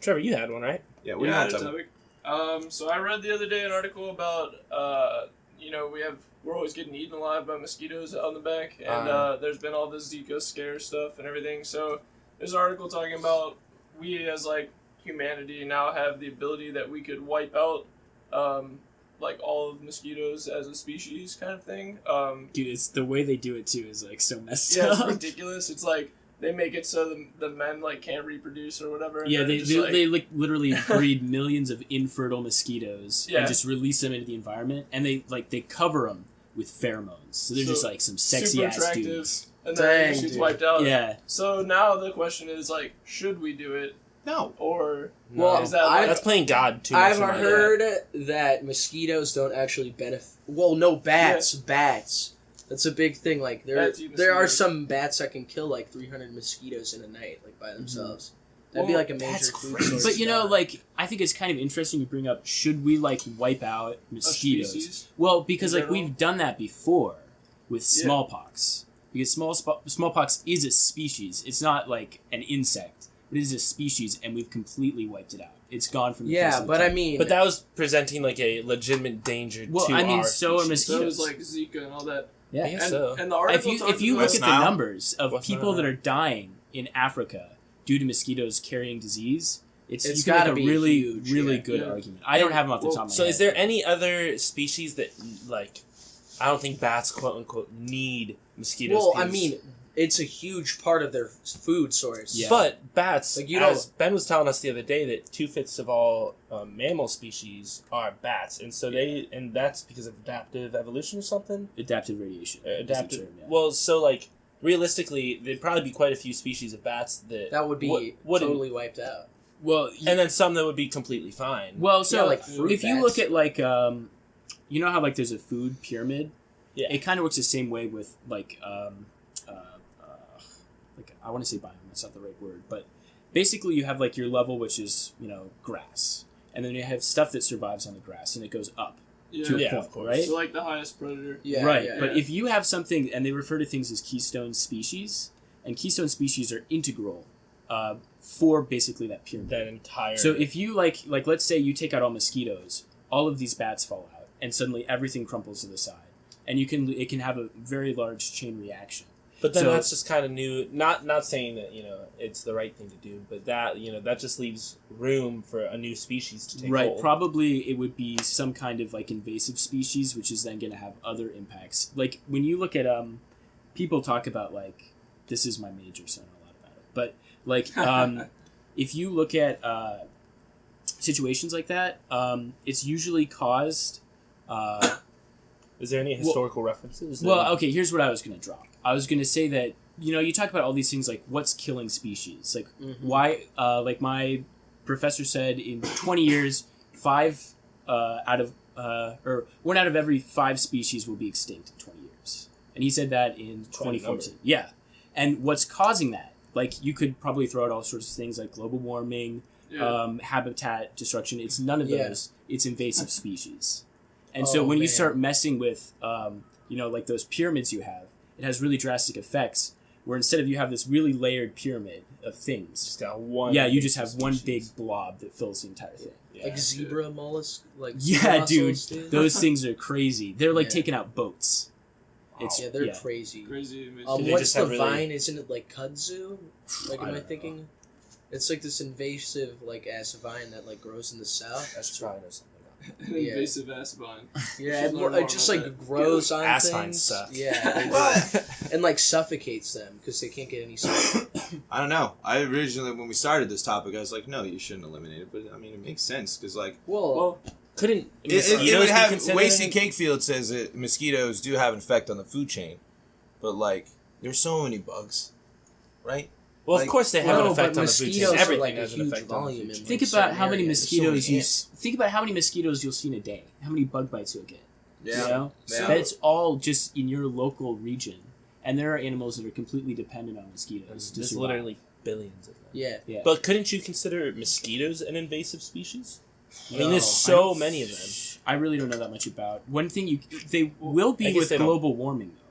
Trevor, you had one, right? Yeah, Yeah, I had a talking topic. So I read the other day an article about, we're always getting eaten alive by mosquitoes out in the back, and there's been all this Zika scare stuff and everything. So there's an article talking about we as like humanity now have the ability that we could wipe out like all of mosquitoes as a species kind of thing. Dude, it's the way they do it too is like so messed Yeah, up. it's ridiculous. It's like they make it so the men like can't reproduce or whatever. Yeah, they like literally breed millions of infertile mosquitoes and just release them into the environment, and they cover them with pheromones. So they're just like some sexy super ass attractive, dudes. and then the shit's wiped out. Yeah. So now the question is like, should we do it? No. Or Well, is that like, That's playing God too much. I've heard that mosquitoes don't actually benefit. Well, no, bats. Bats. That's a big thing. Like there are mosquitoes. some bats that can kill like 300 mosquitoes in a night, like by themselves. That'd be like a major food source. But you know, like I think it's kind of interesting to bring up. Should we like wipe out mosquitoes? species? Well, because In like general? we've done that before with smallpox. Because smallpox is a species. It's not like an insect. It is a species, and we've completely wiped it out. It's gone from the face Yeah, of the but planet. I mean, But that was presenting like a legitimate danger Well, to I mean, our so are species. so mosquitoes. is like Zika and all that. Yeah. And, so. and the article If you look at the Nile? numbers of West people Nile. that are dying in Africa due to mosquitoes carrying disease, It's you can gotta make a be really, huge, really yeah. good Yeah. argument. I don't have them off the top of my So head. is there any other species that like I don't think bats quote unquote need mosquitoes? well, I 'cause- mean, it's a huge part of their food source. Yeah. But bats, Like, you as Ben was telling us the other day, that 2/5 of all mammal species are bats, and so and that's because of adaptive evolution or something. Adaptive radiation. is the Adaptive. term, yeah. Well, so like realistically, there'd probably be quite a few species of bats That would be wouldn't- totally wiped out. Well, and then some that would be completely fine. well, so Yeah, like fruit if you bats. look at like, you know how like there's a food pyramid. Yeah. It kind of works the same way with like, like I want to say biome. That's not the right word, but basically you have like your level, which is grass, and then you have stuff that survives on the grass, and it goes up to a Yeah, point, of course. right? So like the highest predator. Yeah, right, yeah, but yeah. if you have something, and they refer to things as keystone species, and keystone species are integral for basically that pyramid. that entire. So if you like let's say you take out all mosquitoes, all of these bats fall out, and suddenly everything crumples to the side, and it can have a very large chain reaction. But then So- that's just kind of new. Not saying that it's the right thing to do, but that that just leaves room for a new species to take Right, hold. probably it would be some kind of like invasive species, which is then going to have other impacts. Like when you look at people talk about like this is my major, so I know a lot about it. But like if you look at situations like that, it's usually caused. Is there any historical references? Well, okay, here's what I was going to drop. I was going to say that, you talk about all these things like what's killing species. Like, why, like my professor said in 20 years, 1 out of every 5 species will be extinct in 20 years. And he said that in 2014. Yeah. And what's causing that? Like, you could probably throw out all sorts of things like global warming, habitat destruction. It's none of those. It's invasive species. And so when you start messing with, like those pyramids you have, it has really drastic effects where instead of you have this really layered pyramid of things, just got one. yeah, you just have species. one big blob that fills the entire thing. Yeah. Like zebra mollusk, like Yeah, dude, mussels, those things are crazy. They're like Yeah. taking out boats. It's Yeah, they're crazy. Crazy. they What's just the have really- vine? Isn't it like kudzu? Like, I am I don't know. thinking? It's like this invasive, like, ass vine that like grows in the south. That's fine or something. An Yeah. invasive ass vine. Yeah, Should learn more it just about like that. grows on Ass things. vines suck. Yeah, and like suffocates them because they can't get any sun. I don't know. I originally, when we started this topic, I was like, no, you shouldn't eliminate it. But I mean, it makes sense because like Well, Couldn't it mosquitoes would be have. considered Wasty an- Cakefield says that mosquitoes do have an effect on the food chain, but like there's so many bugs, right? Well, like- of course they have an no, effect but on the food mosquitoes chain. are Everything like a has an huge effect on the volume. food in, chain. Think like, about certain how many areas. mosquitoes you Ants. think about how many mosquitoes you'll see in a day. How many bug bites you'll get. Yeah. You know? Yeah. That's all just in your local region. And there are animals that are completely dependent on mosquitoes to There's survive. literally billions of them. Yeah. Yeah. But couldn't you consider mosquitoes an invasive species? I mean, No. there's I so don't- many of them. I really don't know that much about. One thing they will I be guess with they don't. global warming though,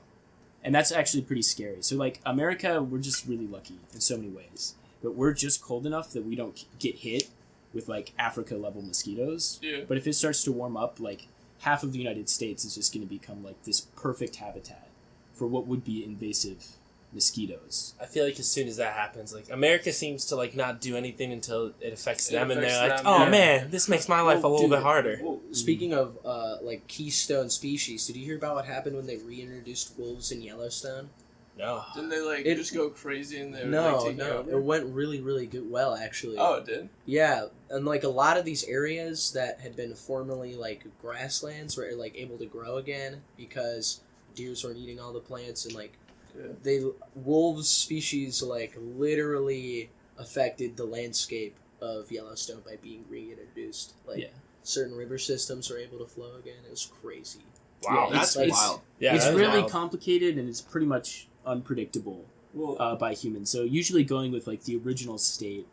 and that's actually pretty scary. So like America, we're just really lucky in so many ways. but we're just cold enough that we don't get hit with like Africa level mosquitoes. Yeah. But if it starts to warm up, like half of the United States is just going to become like this perfect habitat for what would be invasive mosquitoes. I feel like as soon as that happens, like America seems to like not do anything until it affects them, and affects they're like, them, "Oh yeah. man, this makes my life a little bit harder." Whoa. Speaking of like keystone species, did you hear about what happened when they reintroduced wolves in Yellowstone? No, Didn't they like It- just go crazy and they were No, like taking no, over? it went really, really good. Well, actually, Oh, it did. yeah, and like a lot of these areas that had been formerly like grasslands were like able to grow again because deers weren't eating all the plants, and like Yeah. wolves species like literally affected the landscape of Yellowstone by being reintroduced. Like Yeah. certain river systems were able to flow again. It was crazy. Wow, Yeah, that's it's- wild. yeah, it's that is really wild. complicated and it's pretty much unpredictable Well, by humans. So usually going with like the original state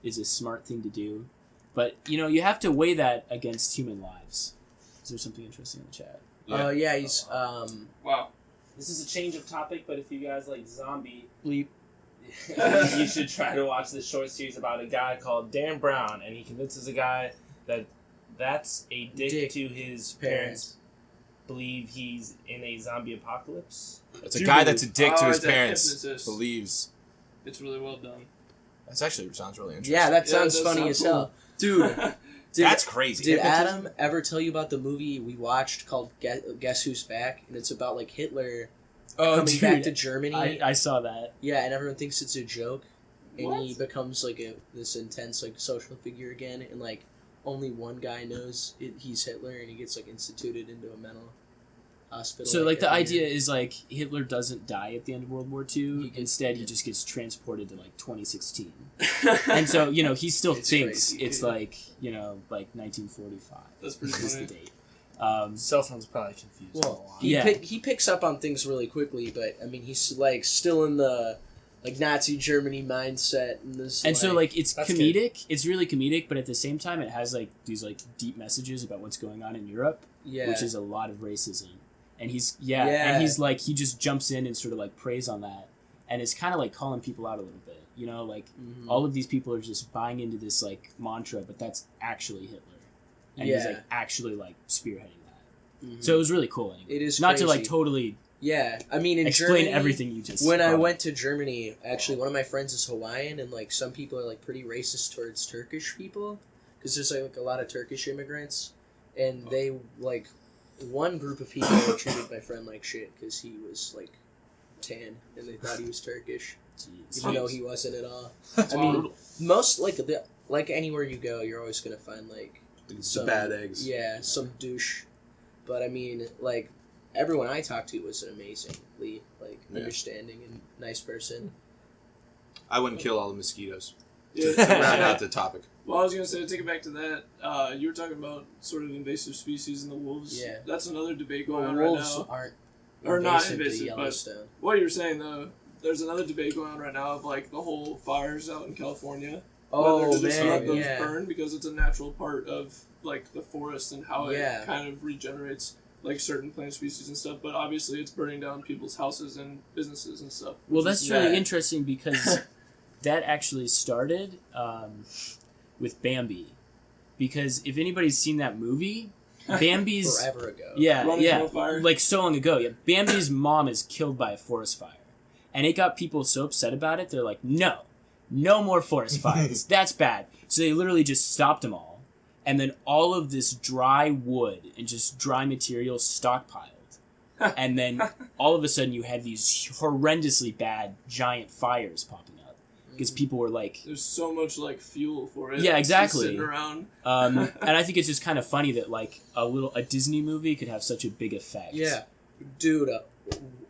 is a smart thing to do. But you have to weigh that against human lives. Is there something interesting in the chat? Yeah. Yeah, he's wow. This is a change of topic, but if you guys like zombie, bleep. you should try to watch this short series about a guy called Dan Brown, and he convinces a guy that that's a dick to his parents. Believe he's in a zombie apocalypse. It's a guy that's a dick to Oh, his it's a parents. hypnotist. Believes. It's really well done. That's actually sounds really interesting. Yeah, that Yeah, sounds that funny sounds as hell, dude. That's crazy. Did Hypnotism? Adam ever tell you about the movie we watched called Guess Who's Back? And it's about like Hitler coming back to Germany. I saw that. Yeah, and everyone thinks it's a joke, and he What? becomes like this intense like social figure again, and like only one guy knows he's Hitler, and he gets like instituted into a mental hospital. So like the every idea year. is like Hitler doesn't die at the end of World War II. He gets- Instead, he yeah. just gets transported to like 2016. And so he still It's thinks crazy, it's dude. like 1945. That's pretty is the funny. date. Cell phone's probably confused. Well, a lot. Yeah. he picks up on things really quickly, but I mean he's like still in the like Nazi Germany mindset, and this And so like it's That's comedic. It's really comedic, but at the same time, it has like these like deep messages about what's going on in Europe, yeah, which is a lot of racism. And he's Yeah. and he's like he just jumps in and sort of like preys on that, and it's kind of like calling people out a little bit. Like Mhm. all of these people are just buying into this like mantra, but that's actually Hitler, and he's Yeah. like actually like spearheading that. Mhm. So it was really cool. Anyway. It is not to like crazy. totally Yeah, I mean in explain Germany, everything you just. When I brought went up. to Germany, actually, one of my friends is Hawaiian, and like some people are like pretty racist towards Turkish people because there's like a lot of Turkish immigrants, and they like one group of people treated my friend like shit because he was like tan and they thought he was Turkish, Jeez. even though he wasn't at all. That's I mean, brutal. most like anywhere you go, you're always gonna find like The bad eggs. yeah, some douche. But I mean, like everyone I talked to was an amazingly like Yeah. understanding and nice person. I wouldn't kill all the mosquitoes. Yeah. To round out the topic. Well, I was gonna say, to take it back to that, you were talking about sort of invasive species in the wolves. Yeah. That's another debate going Well, on wolves right now. aren't Or not invasive invasive, to but Yellowstone. what you're saying though, there's another debate going on right now of like the whole fires out in California. Oh whether to just let man, those yeah. burn because it's a natural part of like the forest and how Yeah. it kind of regenerates like certain plant species and stuff. But obviously, it's burning down people's houses and businesses and stuff. Well, which is that's really bad. interesting because that actually started with Bambi. Because if anybody's seen that movie, Bambi's Forever ago. Running from a fire. like so long ago. Yeah, Bambi's mom is killed by a forest fire, and it got people so upset about it. They're like, no more forest fires. That's bad. So they literally just stopped them all, and then all of this dry wood and just dry material stockpiled, and then all of a sudden you had these horrendously bad giant fires popping up because people were like. There's so much like fuel for it. Yeah, just exactly. Sitting around. And I think it's just kind of funny that like a Disney movie could have such a big effect. Yeah, dude.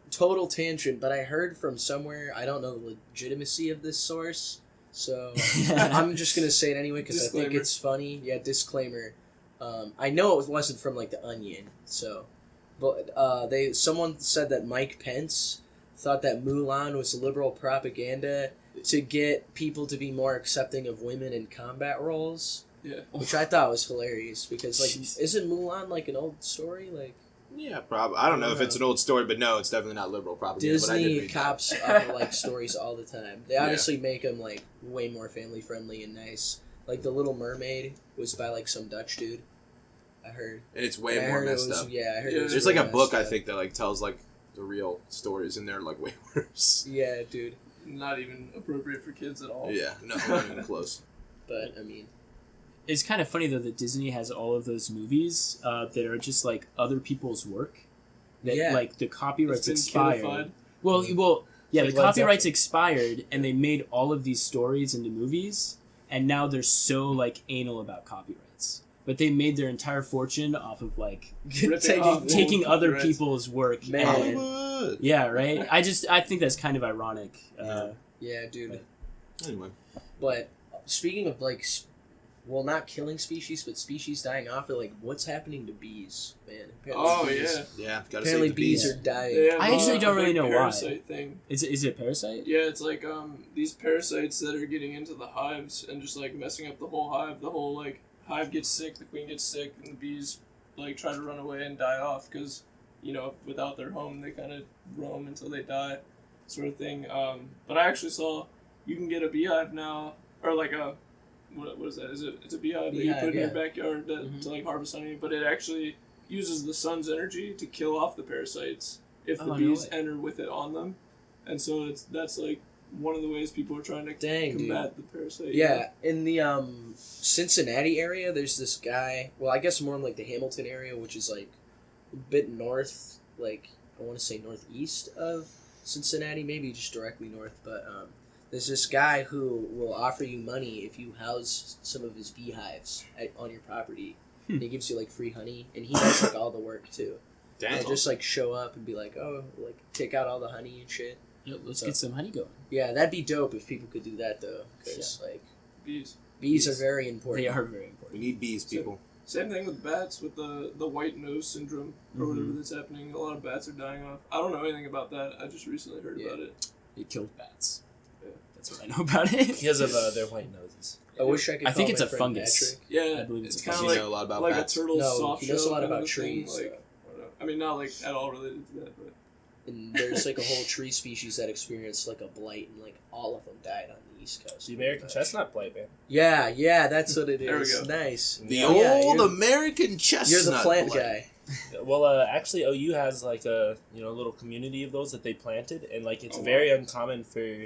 Total tangent, but I heard from somewhere. I don't know the legitimacy of this source, so I'm just gonna say it anyway because I think Disclaimer. it's funny. Yeah, disclaimer. I know it wasn't from like the Onion, so, but someone said that Mike Pence thought that Mulan was liberal propaganda to get people to be more accepting of women in combat roles, Yeah. which I thought was hilarious because like Jeez. isn't Mulan like an old story like Yeah, probably. I don't know if it's an old story, but no, it's definitely not liberal propaganda. But I did Disney read cops that. like stories all the time. They obviously make them like way more family friendly and nice. Like the Little Mermaid was by like some Dutch dude. I heard. And it's way I more heard messed it was, up. Yeah, I heard Yeah, it was There's really like a book messed I up. think that like tells like the real stories, and they're like way worse. Yeah, dude. Not even appropriate for kids at all. Yeah, no, not even close. But I mean, It's kind of funny though that Disney has all of those movies that are just like other people's work. That Yeah. like the copyrights It's been expired. codified. Well, yeah, Like the Led copyrights Zeppelin. expired, and they made all of these stories into movies, and now they're so like anal about copyrights. But they made their entire fortune off of like Ripping off taking old other copyrights. people's work. Man. and- Hollywood. yeah, right. I think that's kind of ironic. yeah, dude. Anyway, But speaking of like, well, not killing species, but species dying off, like what's happening to bees, man? Apparently Oh bees- yeah. yeah, gotta Apparently save the bees bees. are dying. They have, I actually don't a really big know why. parasite thing. Is it a parasite? Yeah, it's like these parasites that are getting into the hives and just like messing up the whole hive. The whole like hive gets sick, the queen gets sick, and the bees like try to run away and die off because without their home they kind of roam until they die, sort of thing. But I actually saw you can get a beehive now, or like a what is that? It's a beehive that you Beehive, put in your yeah. backyard Mhm. to like harvest honey, but it actually uses the sun's energy to kill off the parasites if the Oh, no bees way. enter with it on them, and so that's like one of the ways people are trying to Dang, dude. combat the parasite. Yeah, in the Cincinnati area, there's this guy. Well, I guess more in like the Hamilton area, which is like a bit north, like I want to say northeast of Cincinnati, maybe just directly north. But there's this guy who will offer you money if you house some of his beehives on your property. And he gives you like free honey, and he does like all the work too. Damn. They'll just like show up and be like, oh, like take out all the honey and shit. Yep, let's get some honey going. Yeah, that'd be dope if people could do that though, because like bees. bees are very important. They are very We important. need bees, people. Same thing with bats with the white nose syndrome or whatever that's happening. A lot of bats are dying off. I don't know anything about that. I just recently heard Yeah. about it. It kills bats. Yeah. That's what I know about it. Because of their white noses. I wish I could. I think call it's my a friend fungus. Patrick. Yeah, I believe it's it's a kind Do of you like know a lot about like bats? a turtle No, soft he knows a lot shell about kind of thing, trees, Like, though. I don't know. I mean, not like at all related to that, but And there's like a whole tree species that experienced like a blight, and like all of them died on the East Coast. The American chestnut blight, man. Yeah, that's what it is. There we go. Nice. The Oh, yeah, old you're- American chestnut. You're the plant blight. guy. Well, actually, OU has like a little community of those that they planted, and like it's very uncommon for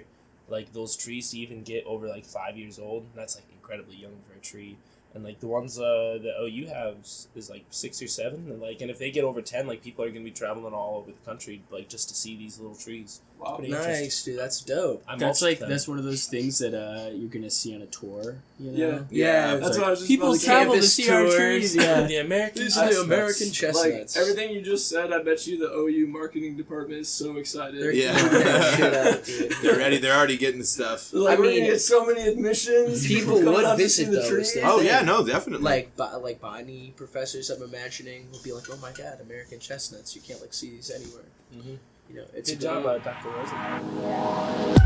like those trees to even get over like 5 years old. That's like incredibly young for a tree. And like the ones that OU has is like 6 or 7, and if they get over 10, like people are gonna be traveling all over the country like just to see these little trees. wow. Pretty interesting. Nice, dude. That's dope. I'm That's also like them. that's one of those things that you're gonna see on a tour. You know? Yeah. Yeah, That's It's what I was just people about to say. travel to Campus see our tours. trees. Yeah. the American These are the chestnuts. American chestnuts. Like everything you just said, I bet you the OU marketing department is so excited. They're Yeah. eating that shit up, dude. They're ready. They're already getting the stuff. Like, I we're mean, gonna get so many admissions. people coming would out to visit see the those trees. things. Oh yeah, no, definitely. Like botany professors, I'm imagining, would be like, "Oh my god, American chestnuts! You can't like see these anywhere." Mhm. You know, it's Good a job, dope. Dr. Rosen.